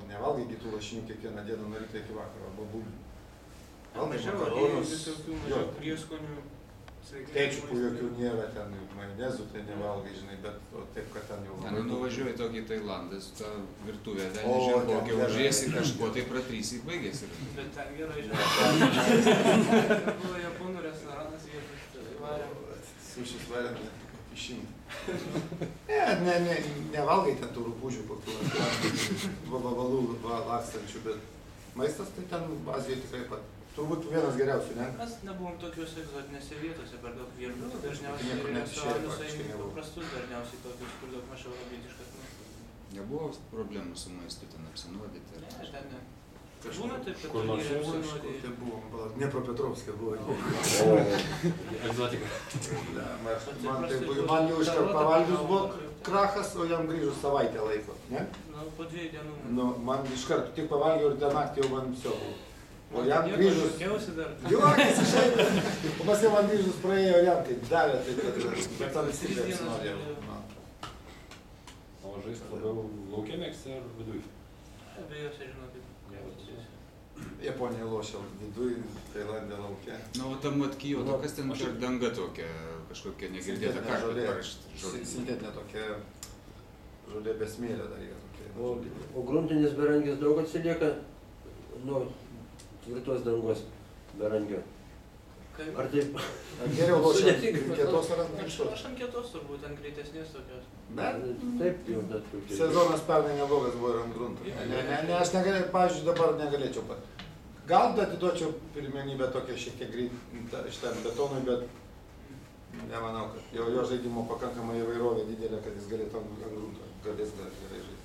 nevalgai kitų lašinių kiekvieną dieną nuo ryto iki vakaro, arba bulvių. Mažiau aliejų, visokių mažiau prieskonių. Kečupų jokių nėra, ten majonezų tai nevalgai, žinai, bet taip, kad ten jau... Nu, nuvažiuoji tokį Tailandą, su tą virtuvę, ten nežinau, kokią užėsi kažko, tai pratrysi ir baigėsi. Bet ten gerai, žinai. Buvo japonų restoranas, jie varėm. Sušis varėm išimti. Nevalgai ten tų rupūžių kokių, vabalų lakstančių, bet maistas tai ten Azijoje tikrai pat. Turbūt vienas geriausių, ne? Mes nebuvom tokiuose egzotinėse vietose per daug viešų, dažniausiai restoranus eini paprastus, dažniausiai tokius, kur daug mažiau europietiškas maistas. Nebuvo problemų su maistu ten apsinuodyti? Ne, ten ne. Būna taip, kad kur nors apsinuodyti. Tai buvo, Dniepropetrovske buvo. Egzotika. Man jau iškart pavalgius buvo krachas, o jam grįžus savaitę laiko, ne? Nu, po 2 dienų. Nu, man iškart tik pavalgiau ir tą naktį jau man viso buvo. O jam grįžus... Juokis išeina. O pas jau man grįžus praėjo jam, kaip davė, taip kad... Bet tam visi apsinuodėjau. O žaist labiau lauke mėgsti ar viduj? Abiejose, žinokit. Japonija lošia viduj, Tailandė lauke. Na, o tam vat Kijovo, kas ten per danga tokia, kažkokia negirdėta, ką parašyti? Sintetinė tokia žolė be smėlio dar yra tokia. O gruntinis berangis daug atsilieka nuo tvirtos dangos berangio. Ar taip? Geriau lošia kietos ar ant minkštos? Aš ant kietos turbūt, ant greitesnės tokios. Bet? Taip, jau net tokia. Sezonas pernai neblogas buvo ir ant grunto. Ne, aš negalėjau, pavyzdžiui, dabar negalėčiau pat. Gal atiduočiau pirmenybę tokią šiek tiek šitam betonui, bet nemanau, kad jo žaidimo pakankamai įvairovė didelė, kad jis galėtų ant grunto galės gerai žaisti.